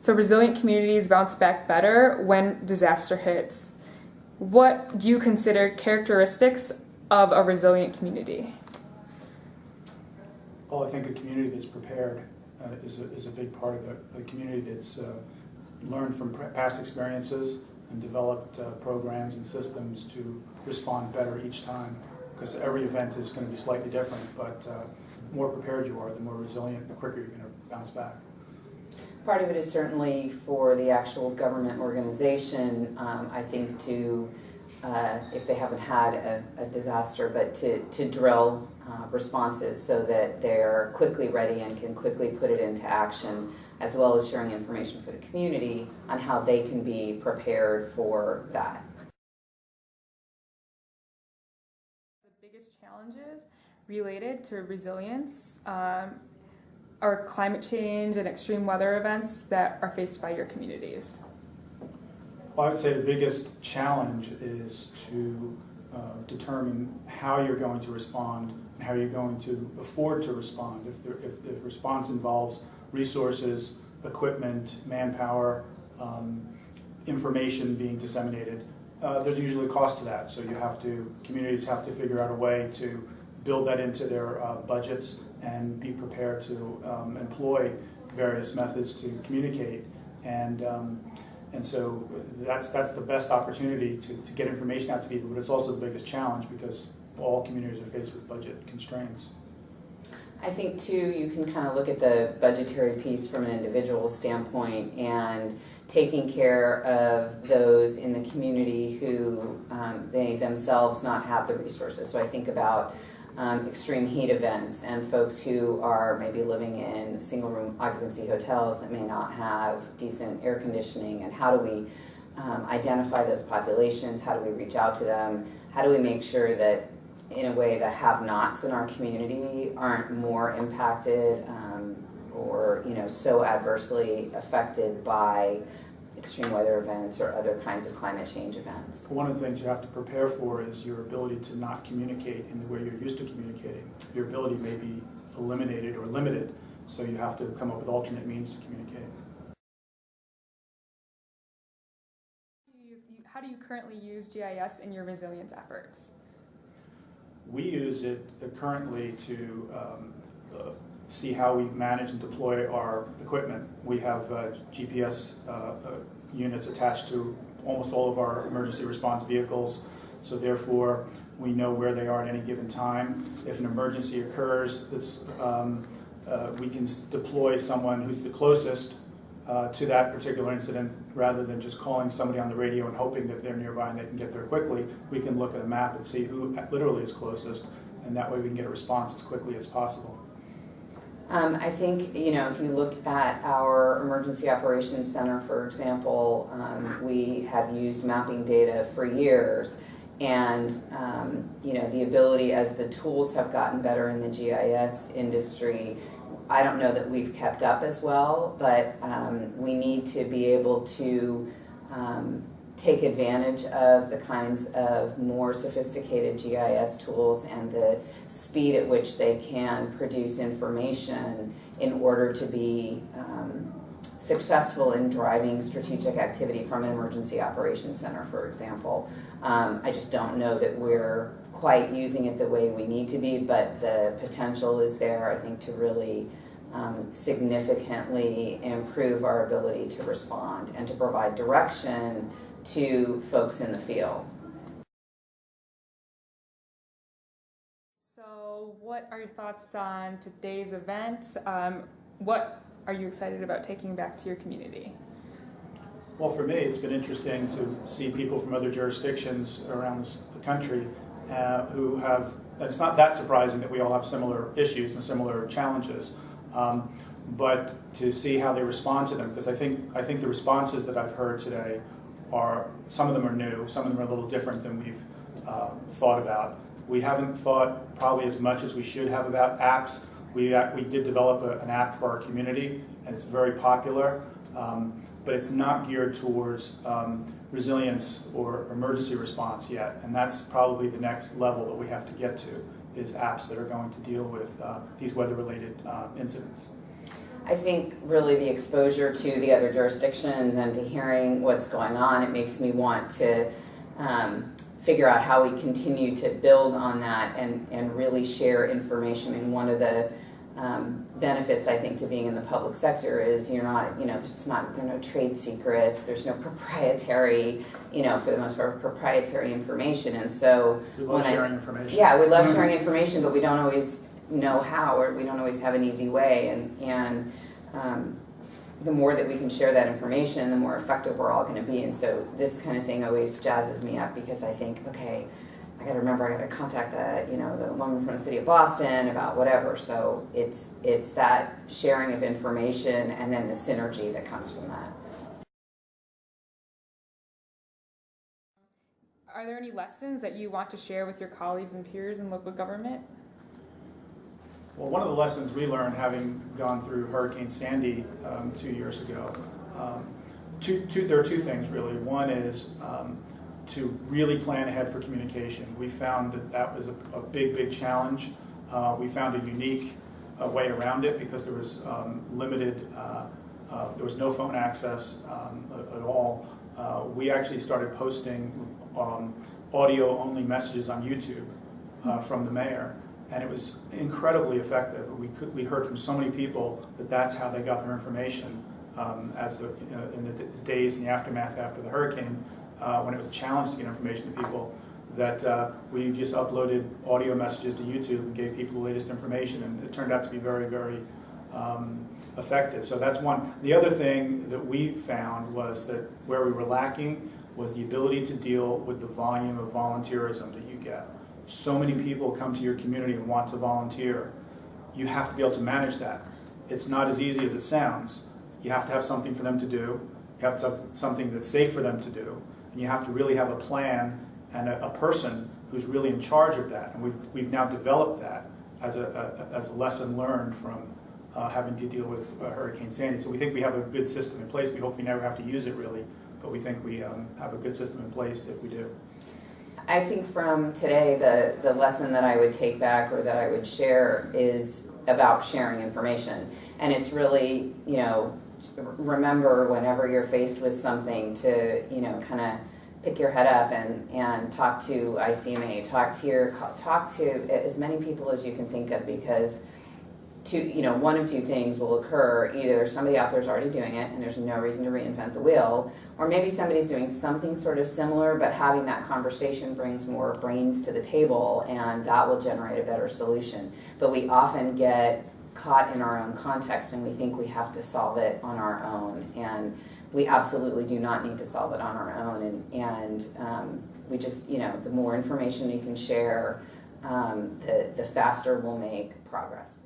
So resilient communities bounce back better when disaster hits. What do you consider characteristics of a resilient community? Well, I think a community that's prepared is a big part of it. A community that's learned from past experiences and developed programs and systems to respond better each time, because every event is going to be slightly different, but the more prepared you are, the more resilient, the quicker you're going to bounce back. Part of it is certainly for the actual government organization, I think, to, if they haven't had a disaster, but to drill responses so that they're quickly ready and can quickly put it into action, as well as sharing information for the community on how they can be prepared for that. The biggest challenges related to resilience are climate change and extreme weather events that are faced by your communities. Well, I would say the biggest challenge is to determine how you're going to respond and how you're going to afford to respond. If the response involves resources, equipment, manpower, information being disseminated, there's usually a cost to that. So communities have to figure out a way to build that into their budgets and be prepared to employ various methods to communicate. And so that's the best opportunity to get information out to people, but it's also the biggest challenge because all communities are faced with budget constraints. I think too, you can kind of look at the budgetary piece from an individual standpoint and taking care of those in the community who they themselves not have the resources. So I think about extreme heat events and folks who are maybe living in single room occupancy hotels that may not have decent air conditioning, and how do we identify those populations, how do we reach out to them, how do we make sure that in a way the have-nots in our community aren't more impacted or so adversely affected by extreme weather events or other kinds of climate change events. One of the things you have to prepare for is your ability to not communicate in the way you're used to communicating. Your ability may be eliminated or limited, so you have to come up with alternate means to communicate. How do you currently use GIS in your resilience efforts? We use it currently to see how we manage and deploy our equipment. We have GPS units attached to almost all of our emergency response vehicles, so therefore we know where they are at any given time. If an emergency occurs, we can deploy someone who's the closest to that particular incident, rather than just calling somebody on the radio and hoping that they're nearby and they can get there quickly. We can look at a map and see who literally is closest, and that way we can get a response as quickly as possible. I think, if you look at our Emergency Operations Center, for example, we have used mapping data for years, and the ability, as the tools have gotten better in the GIS industry, I don't know that we've kept up as well, but we need to be able to take advantage of the kinds of more sophisticated GIS tools and the speed at which they can produce information in order to be successful in driving strategic activity from an emergency operations center, for example. I just don't know that we're quite using it the way we need to be, but the potential is there, I think, to really significantly improve our ability to respond and to provide direction to folks in the field. So what are your thoughts on today's event? What are you excited about taking back to your community? Well, for me, it's been interesting to see people from other jurisdictions around the country who have, and it's not that surprising that we all have similar issues and similar challenges, but to see how they respond to them, because I think the responses that I've heard today some of them are new, some of them are a little different than we've thought about. We haven't thought probably as much as we should have about apps. We did develop an app for our community, and it's very popular, but it's not geared towards resilience or emergency response yet, and that's probably the next level that we have to get to, is apps that are going to deal with these weather-related incidents. I think really the exposure to the other jurisdictions and to hearing what's going on, it makes me want to figure out how we continue to build on that and really share information. And one of the benefits, I think, to being in the public sector is you're not, there are no trade secrets, there's no proprietary, for the most part, proprietary information. And so we love sharing information. Yeah, we love sharing information, but we don't always know how, or we don't always have an easy way. And the more that we can share that information, the more effective we're all going to be. And so this kind of thing always jazzes me up, because I think, okay, I got to remember, I got to contact the woman from the city of Boston about whatever. So it's that sharing of information and then the synergy that comes from that. Are there any lessons that you want to share with your colleagues and peers in local government? Well, one of the lessons we learned, having gone through Hurricane Sandy 2 years ago, there are two things really. One is to really plan ahead for communication. We found that was a big challenge. We found a unique way around it, because there was limited, there was no phone access at all. We actually started posting audio-only messages on YouTube from the mayor. And it was incredibly effective. We heard from so many people that that's how they got their information in the days in the aftermath after the hurricane, when it was a challenge to get information to people, that we just uploaded audio messages to YouTube and gave people the latest information, and it turned out to be very effective. So that's one. The other thing that we found was that where we were lacking was the ability to deal with the volume of volunteerism that you get. So many people come to your community and want to volunteer. You have to be able to manage that. It's not as easy as it sounds. You have to have something for them to do. You have to have something that's safe for them to do. And you have to really have a plan and a person who's really in charge of that. And we've now developed that as a lesson learned from having to deal with Hurricane Sandy. So we think we have a good system in place. We hope we never have to use it really, but we think we have a good system in place if we do. I think from today, the lesson that I would take back, or that I would share, is about sharing information. And it's really, remember whenever you're faced with something to, kind of pick your head up and talk to ICMA, talk to as many people as you can think of, because one of two things will occur. Either somebody out there is already doing it and there's no reason to reinvent the wheel, or maybe somebody's doing something sort of similar, but having that conversation brings more brains to the table, and that will generate a better solution. But we often get caught in our own context and we think we have to solve it on our own, and we absolutely do not need to solve it on our own. And we just, the more information you can share, the faster we'll make progress.